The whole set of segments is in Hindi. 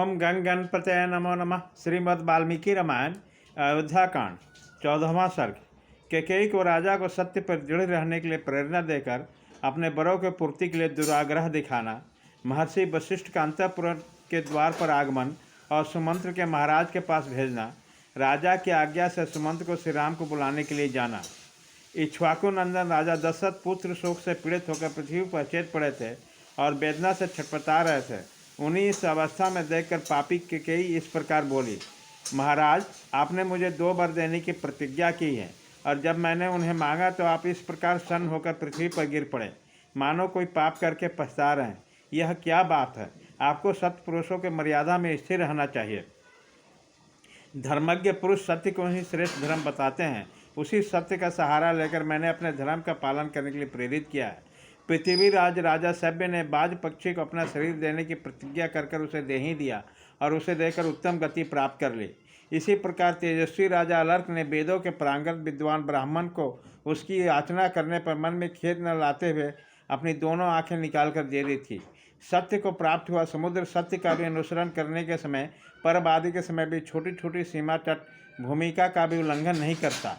ओम गंग गणपतये नमो नमः। श्रीमद् वाल्मीकि रामायण अयोध्याकांड 14वां सर्ग। कैकेयी को राजा को सत्य पर दृढ़ रहने के लिए प्रेरणा देकर अपने बरों के पूर्ति के लिए दुराग्रह दिखाना, महर्षि वशिष्ठ का अंतःपुर के द्वार पर आगमन और सुमंत्र के महाराज के पास भेजना, राजा की आज्ञा से सुमंत्र को श्री राम को बुलाने के लिए जाना। इक्ष्वाकु नंदन राजा दशरथ पुत्र शोक से पीड़ित होकर पृथ्वी पर चेत पड़े थे और वेदना से छटपटा रहे थे। उन्हीं इस अवस्था में देखकर पापी कैकेयी इस प्रकार बोली, महाराज, आपने मुझे 2 वर देने की प्रतिज्ञा की है और जब मैंने उन्हें मांगा तो आप इस प्रकार सन्न होकर पृथ्वी पर गिर पड़े, मानो कोई पाप करके पछता रहे हैं। यह क्या बात है? आपको सत्पुरुषों के मर्यादा में स्थिर रहना चाहिए। धर्मज्ञ पुरुष सत्य को ही श्रेष्ठ धर्म बताते हैं। उसी सत्य का सहारा लेकर मैंने अपने धर्म का पालन करने के लिए प्रेरित किया है। पृथ्वीराज राजा सभ्य ने बाज पक्षी को अपना शरीर देने की प्रतिज्ञा कर उसे दे ही दिया और उसे देकर उत्तम गति प्राप्त कर ली। इसी प्रकार तेजस्वी राजा अलर्क ने वेदों के प्रांगण विद्वान ब्राह्मण को उसकी याचना करने पर मन में खेद न लाते हुए अपनी दोनों आंखें निकालकर दे दी थी। सत्य को प्राप्त हुआ समुद्र सत्य का भी अनुसरण करने के समय, परबादी के समय भी छोटी छोटी सीमा तट भूमिका का भी उल्लंघन नहीं करता।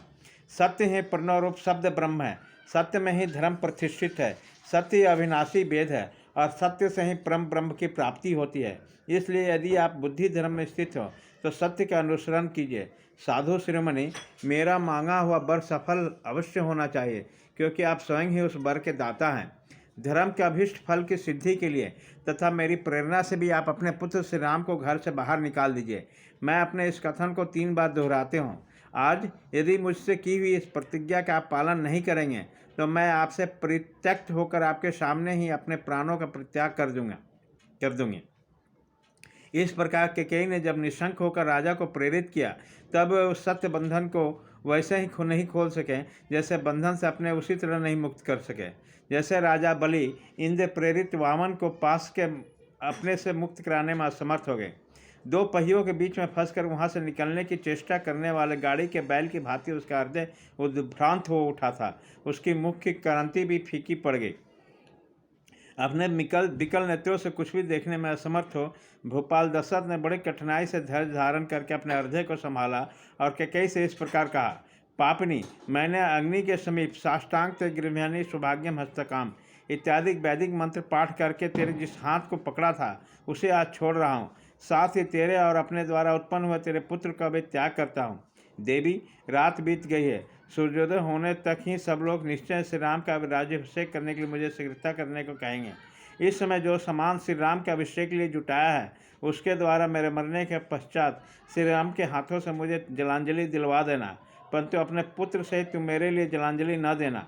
सत्य ही प्रणवरूप शब्द ब्रह्म है। सत्य में ही धर्म प्रतिष्ठित है। सत्य अविनाशी वेद है और सत्य से ही परम ब्रह्म की प्राप्ति होती है। इसलिए यदि आप बुद्धि धर्म में स्थित हो तो सत्य का अनुसरण कीजिए। साधु शिरोमणि, मेरा मांगा हुआ वर सफल अवश्य होना चाहिए, क्योंकि आप स्वयं ही उस वर के दाता हैं। धर्म के अभीष्ट फल की सिद्धि के लिए तथा मेरी प्रेरणा से भी आप अपने पुत्र श्री राम को घर से बाहर निकाल दीजिए। मैं अपने इस कथन को 3 बार दोहराते हूँ। आज यदि मुझसे की हुई इस प्रतिज्ञा का आप पालन नहीं करेंगे तो मैं आपसे परित्यक्त होकर आपके सामने ही अपने प्राणों का परित्याग कर दूंगी। इस प्रकार कैकेयी ने जब निशंक होकर राजा को प्रेरित किया, तब उस सत्य बंधन को वैसे ही नहीं खोल सके जैसे बंधन से अपने उसी तरह नहीं मुक्त कर सके जैसे राजा बलि इंद्र प्रेरित वामन को पास के अपने से मुक्त कराने में असमर्थ हो गए। 2 पहियों के बीच में फंसकर वहां से निकलने की चेष्टा करने वाले गाड़ी के बैल की भांति उसका हृदय उद्भ्रांत हो उठा था। उसकी मुख की क्रांति भी फीकी पड़ गई। अपने विकल नेत्रों से कुछ भी देखने में असमर्थ हो भोपाल दशरथ ने बड़ी कठिनाई से धैर्य धारण करके अपने हृदय को संभाला और कैकेयी से इस प्रकार कहा, पापनी, मैंने अग्नि के समीप साष्टांग ते गृह्णामि सौभाग्यम हस्तकाम इत्यादि वैदिक मंत्र पाठ करके तेरे जिस हाथ को पकड़ा था उसे आज छोड़ रहा हूँ। साथ ही तेरे और अपने द्वारा उत्पन्न हुए तेरे पुत्र का भी त्याग करता हूँ। देवी, रात बीत गई है। सूर्योदय होने तक ही सब लोग निश्चय श्री राम का राज्याभिषेक करने के लिए मुझे शीघ्रता करने को कहेंगे। इस समय जो सामान श्री राम के अभिषेक के लिए जुटाया है उसके द्वारा मेरे मरने के पश्चात श्री राम के हाथों से मुझे जलांजलि दिलवा देना, परंतु अपने पुत्र सहित तू मेरे लिए जलांजलि न देना।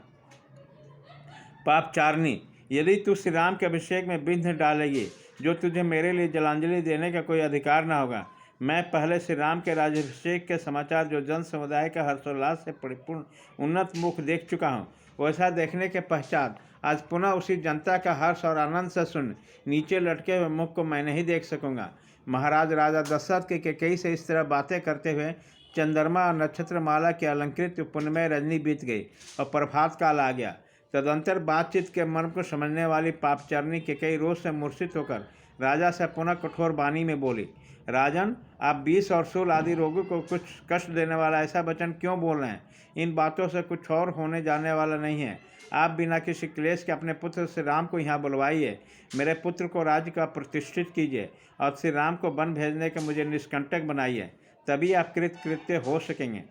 पापचारणी, यदि तू श्री राम के अभिषेक में विघ्न डालेगी जो तुझे मेरे लिए जलांजलि देने का कोई अधिकार न होगा। मैं पहले श्री राम के राज्याभिषेक के समाचार जो जन समुदाय का हर्षोल्लास से परिपूर्ण उन्नत मुख देख चुका हूँ, वैसा देखने के पश्चात आज पुनः उसी जनता का हर्ष और आनंद से सुन नीचे लटके हुए मुख को मैं नहीं देख सकूँगा। महाराज राजा दशरथ के कैकेयी से इस तरह बातें करते हुए चंद्रमा और नक्षत्रमाला की अलंकृत पुण्यमय रजनी बीत गई और प्रभात काल आ गया। तदंतर बातचीत के मर्म को समझने वाली पापचारिणी कैकेयी रोष से मूर्छित होकर राजा से पुनः कठोर वाणी में बोली, राजन, आप 20 और शूल आदि रोगों को कुछ कष्ट देने वाला ऐसा वचन क्यों बोल रहे हैं? इन बातों से कुछ और होने जाने वाला नहीं है। आप बिना किसी क्लेश के अपने पुत्र श्री राम को यहाँ बुलवाइए। मेरे पुत्र को राज्य का प्रतिष्ठित कीजिए और श्री राम को वन भेजने के मुझे निष्कंटक बनाइए, तभी आप कृत्य हो सकेंगे।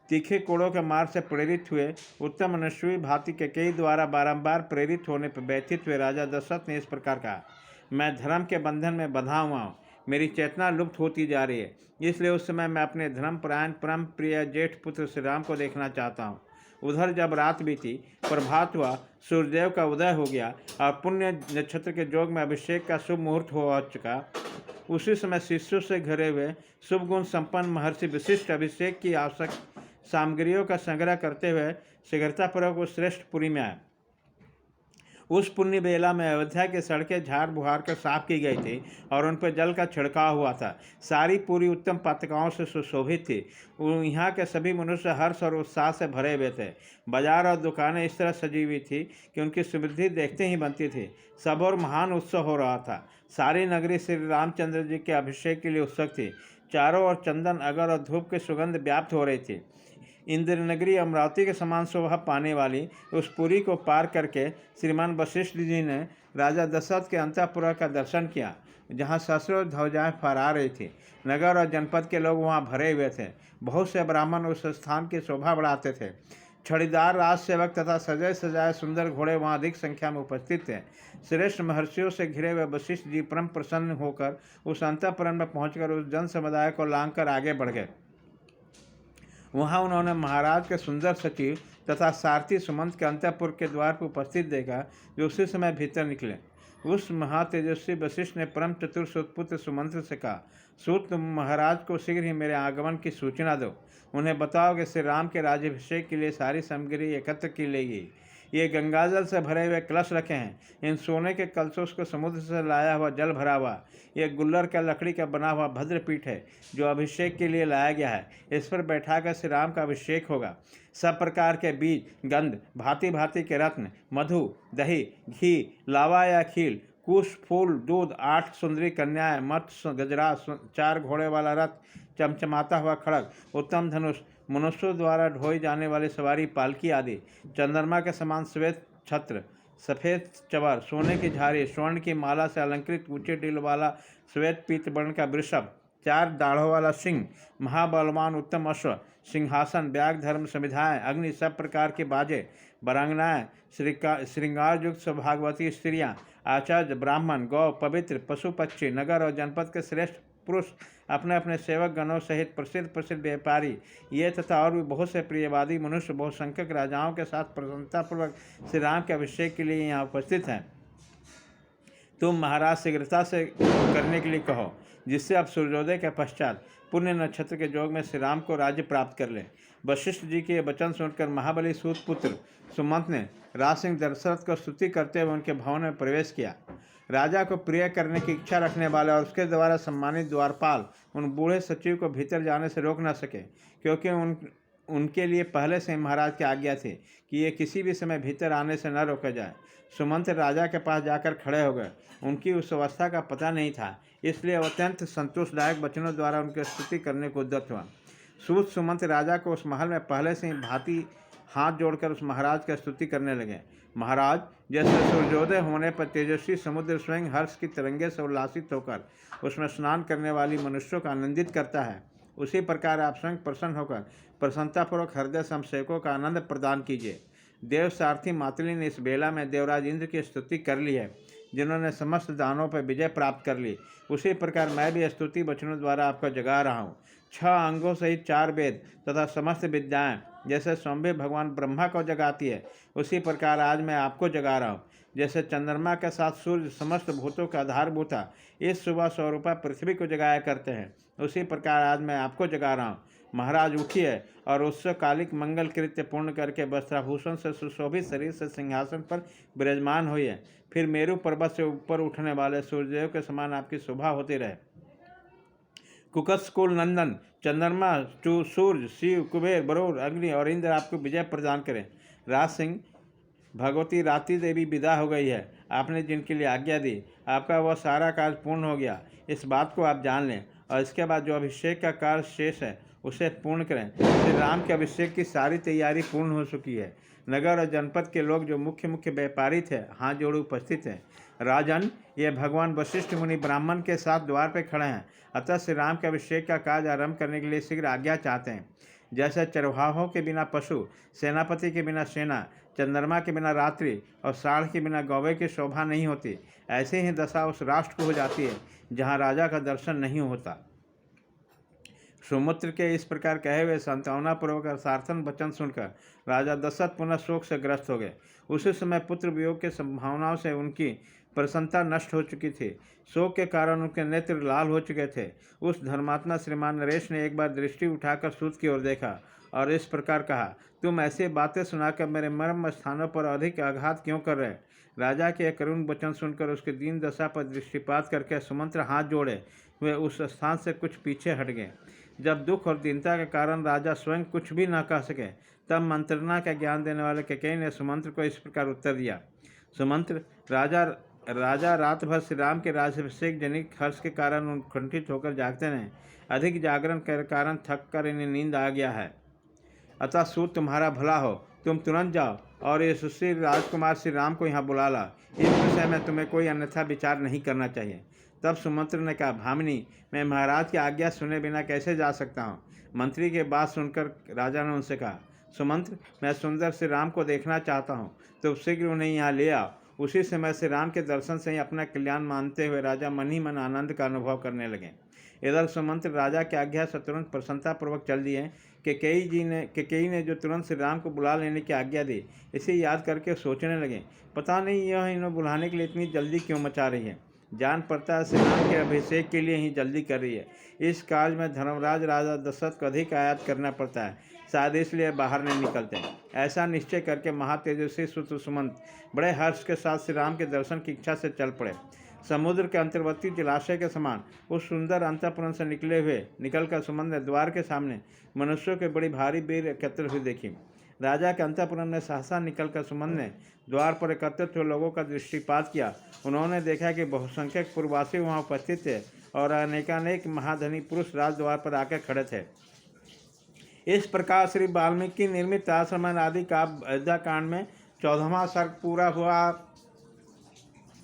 तीखे कोड़ों के मार्ग से प्रेरित हुए उत्तम मनस्वी भांति कैकेयी द्वारा बारंबार प्रेरित होने पर व्यथित हुए राजा दशरथ ने इस प्रकार कहा, मैं धर्म के बंधन में बंधा हुआ हूँ। मेरी चेतना लुप्त होती जा रही है, इसलिए उस समय मैं अपने धर्मपरायण परम प्रिय जेठ पुत्र श्री राम को देखना चाहता हूँ। उधर जब रात बीती, प्रभात हुआ, सूर्यदेव का उदय हो गया और पुण्य नक्षत्र के योग में अभिषेक का शुभ मुहूर्त हो चुका। उसी समय शिष्यों से घिरे हुए शुभ गुण संपन्न महर्षि विशिष्ट अभिषेक की आवश्यक सामग्रियों का संग्रह करते हुए शीघ्रतापूर्वक उस श्रेष्ठ पुरी में आए। उस पुण्य बेला में अयोध्या की सड़कें झाड़ बुहार कर साफ की गई थी और उन पर जल का छिड़काव हुआ था। सारी पूरी उत्तम पताकाओं से सुशोभित थी। यहाँ के सभी मनुष्य हर्ष और उत्साह से भरे हुए थे। बाजार और दुकानें इस तरह सजी हुई थी कि उनकी समृद्धि देखते ही बनती थी। सब और महान उत्सव हो रहा था। सारी नगरी श्री रामचंद्र जी के अभिषेक के लिए उत्सुक थी। चारों ओर चंदन, अगर और धूप की सुगंध व्याप्त हो रही थी। इंद्रनगरी अमरावती के समान शोभा पाने वाली उस पुरी को पार करके श्रीमान वशिष्ठ जी ने राजा दशरथ के अंतःपुर का दर्शन किया, जहाँ सहस्रों ध्वजाएं फहरा रही थी। नगर और जनपद के लोग वहाँ भरे हुए थे। बहुत से ब्राह्मण उस स्थान की शोभा बढ़ाते थे। छड़ीदार राजसेवक तथा सजाए सजाए सुंदर घोड़े वहाँ अधिक संख्या में उपस्थित थे। श्रेष्ठ महर्षियों से घिरे हुए वशिष्ठ जी परम प्रसन्न होकर उस अंतःपुर में पहुंचकर उस जन समुदाय को लांघकर आगे बढ़ गए। वहां उन्होंने महाराज के सुंदर सचिव तथा सारथी सुमंत के अंतःपुर के द्वार पर उपस्थित देखा, जो उसी समय भीतर निकले। उस महातेजस्वी वशिष्ठ ने परम चतुर सुतपुत्र सुमंत से कहा, सूत, तुम महाराज को शीघ्र ही मेरे आगमन की सूचना दो। उन्हें बताओ कि श्री राम के राज्याभिषेक के लिए सारी सामग्री एकत्र की लेगी। ये गंगाजल से भरे हुए कलश रखे हैं। इन सोने के कलशों को समुद्र से लाया हुआ जल भरा हुआ। यह गुल्लर का लकड़ी का बना हुआ भद्रपीठ है, जो अभिषेक के लिए लाया गया है। इस पर बैठाकर श्री राम का अभिषेक होगा। सब प्रकार के बीज, गंध, भांति भांति के रत्न, मधु, दही, घी, लावा या खील, कुश, फूल, दूध, 8 सुंदरी कन्याएं, मत्स्य, गजरा, 4 घोड़े वाला रथ, चमचमाता हुआ खड़ग, उत्तम धनुष, मनुष्यों द्वारा ढोई जाने वाली सवारी पालकी आदि, चंद्रमा के समान श्वेत छत्र, सफ़ेद चवर, सोने की झारी, स्वर्ण की माला से अलंकृत ऊंचे टील वाला श्वेत पीत वर्ण का वृषभ, 4 दाढ़ों वाला सिंह, महाबलवान उत्तम अश्व, सिंहासन, व्याघ धर्म संविधाएँ, अग्नि, सब प्रकार के बाजे, बरांगनाएँ, श्रृंगार युक्त सौभाग्यवती स्त्रियाँ, आचार्य, ब्राह्मण, गौ, पवित्र, पशु पक्षी, नगर और जनपद के श्रेष्ठ पुरुष, अपने अपने सेवक गणों सहित प्रसिद्ध प्रसिद्ध व्यापारी, ये तथा और भी बहुत से प्रियवादी मनुष्य बहुसंख्यक राजाओं के साथ प्रसन्नतापूर्वक श्री राम के अभिषेक के लिए यहाँ उपस्थित हैं। तुम महाराज शीघ्रता से करने के लिए कहो, जिससे अब सूर्योदय के पश्चात पुण्य नक्षत्र के योग में श्री राम को राज्य प्राप्त कर ले। वशिष्ठ जी के वचन सुनकर महाबली सूत पुत्र सुमंत ने राज सिंह दशरथ को स्तुति करते हुए उनके भवन में प्रवेश किया। राजा को प्रिय करने की इच्छा रखने वाले और उसके द्वारा सम्मानित द्वारपाल उन बूढ़े सचिव को भीतर जाने से रोक न सके, क्योंकि उनके लिए पहले से महाराज की आज्ञा थी कि ये किसी भी समय भीतर आने से न रोका जाए। सुमंत राजा के पास जाकर खड़े हो गए। उनकी उस अवस्था का पता नहीं था, इसलिए अत्यंत संतोषदायक वचनों द्वारा उनकी स्तुति करने को उद्यत हुआ। सूत सुमंत राजा को उस महल में पहले से ही भांति हाथ जोड़कर उस महाराज की स्तुति करने लगे। महाराज, जैसे सूर्योदय होने पर तेजस्वी समुद्र स्वयं हर्ष की तरंगे से उल्लासित होकर उसमें स्नान करने वाली मनुष्यों को आनंदित करता है, उसी प्रकार आप स्वयं प्रसन्न होकर प्रसन्नतापूर्वक हृदय संसेवकों का आनंद प्रदान कीजिए। देव सारथी मातली ने इस बेला में देवराज इंद्र की स्तुति कर ली है, जिन्होंने समस्त दानों पर विजय प्राप्त कर ली। उसी प्रकार मैं भी स्तुति वचनों द्वारा आपको जगा रहा हूँ। 6 अंगों सहित 4 वेद तथा समस्त विद्याएं जैसे सौम्य भगवान ब्रह्मा को जगाती है, उसी प्रकार आज मैं आपको जगा रहा हूँ। जैसे चंद्रमा के साथ सूर्य समस्त भूतों का आधारभूत इस सुबह स्वरूपा पृथ्वी को जगाया करते हैं, उसी प्रकार आज मैं आपको जगा रहा हूँ। महाराज उठिए और उत्सव कालिक मंगल कृत्य पूर्ण करके वस्त्राभूषण से सुशोभित शरीर से सिंहासन पर विराजमान होइए। फिर मेरू पर्वत से ऊपर उठने वाले सूर्यदेव के समान आपकी शोभा होती रहे। कुकस कुल नंदन चंद्रमा, सूर्य, शिव, कुबेर, वरुण, अग्नि और इंद्र आपको विजय प्रदान करें। राज सिंह, भगवती राती देवी विदा हो गई है। आपने जिनके लिए आज्ञा दी, आपका वह सारा कार्य पूर्ण हो गया। इस बात को आप जान लें और इसके बाद जो अभिषेक का कार्य शेष है उसे पूर्ण करें। श्री राम के अभिषेक की सारी तैयारी पूर्ण हो चुकी है। नगर और जनपद के लोग जो मुख्य मुख्य व्यापारी थे हाथ जोड़े उपस्थित हैं। राजन, ये भगवान वशिष्ठ मुनि ब्राह्मण के साथ द्वार पर खड़े हैं, अतः श्री राम के अभिषेक का कार्य आरंभ करने के लिए शीघ्र आज्ञा चाहते हैं। जैसे चरवाहों के बिना पशु, सेनापति के बिना सेना, चंद्रमा के बिना रात्रि और साढ़ के बिना गौवे की शोभा नहीं होती, ऐसे ही दशा उस राष्ट्र को हो जाती है जहाँ राजा का दर्शन नहीं होता। सुमित्र के इस प्रकार कहे हुए सांत्वनापूर्वक सार्थन वचन सुनकर राजा दशरथ पुनः शोक से ग्रस्त हो गए। उसी समय पुत्र वियोग की संभावनाओं से उनकी प्रसन्नता नष्ट हो चुकी थी। शोक के कारण उनके नेत्र लाल हो चुके थे। उस धर्मात्मा श्रीमान नरेश ने एक बार दृष्टि उठाकर सूत की ओर देखा और इस प्रकार कहा, तुम ऐसी बातें सुनाकर मेरे मर्म स्थानों पर अधिक आघात क्यों कर रहे? राजा के करुण वचन सुनकर उसके दीन दशा पर दृष्टिपात करके सुमंत्र हाथ जोड़े वे उस स्थान से कुछ पीछे हट गए। जब दुख और दीनता के कारण राजा स्वयं कुछ भी न कह सके, तब मंत्रणा का ज्ञान देने वाले कैकेयी ने सुमंत्र को इस प्रकार उत्तर दिया। सुमंत्र, राजा राजा रात भर श्री राम के राज्याभिषेक जनित हर्ष के कारण उत्कंठित होकर जागते रहे। अधिक जागरण के कारण थक कर इन्हें नींद आ गया है। अतः सूत तुम्हारा भला हो, तुम तुरंत जाओ और ये सुशील राजकुमार श्री राम को यहाँ बुला ला। इस विषय में तुम्हें कोई अन्यथा विचार नहीं करना चाहिए। तब सुमंत्र ने कहा, भामिनी, मैं महाराज की आज्ञा सुने बिना कैसे जा सकता हूँ। मंत्री की बात सुनकर राजा ने उनसे कहा, सुमंत्र, मैं सुंदर श्री राम को देखना चाहता हूँ, तो शीघ्र उन्हें यहाँ ले आओ। उसी समय श्री राम के दर्शन से ही अपना कल्याण मानते हुए राजा मन ही मन आनंद का अनुभव करने लगे। इधर सुमंत्र राजा की आज्ञा से तुरंत प्रसन्नतापूर्वक चल दिए। कैकेयी ने जो तुरंत श्री राम को बुला लेने की आज्ञा दी, इसे याद करके सोचने लगे, पता नहीं यह इन्हें बुलाने के लिए इतनी जल्दी क्यों मचा रही है। जान पड़ता है श्री राम के अभिषेक के लिए ही जल्दी कर रही है। इस काज में धर्मराज राजा दशरथ को अधिक आयात करना पड़ता है, शायद इसलिए बाहर नहीं निकलते। ऐसा निश्चय करके महातेजस्वी सुत सुमंत बड़े हर्ष के साथ श्री राम के दर्शन की इच्छा से चल पड़े। समुद्र के अंतर्वर्ती जलाशय के समान उस सुंदर अंतःपुर से निकलकर सुमंत ने द्वार के सामने मनुष्यों के बड़ी भारी भीड़ एकत्र हुई देखी। राजा के अंतःपुर में सहसा निकलकर सुमंत ने द्वार पर एकत्रित हुए लोगों का दृष्टिपात किया। उन्होंने देखा कि बहुसंख्यक पूर्ववासी वहां उपस्थित थे और अनेकानेक महाधनी पुरुष राजद्वार पर आकर खड़े थे। इस प्रकार श्री वाल्मीकि निर्मित आश्रमण आदि का अयोध्या कांड में 14वां सर्ग पूरा हुआ।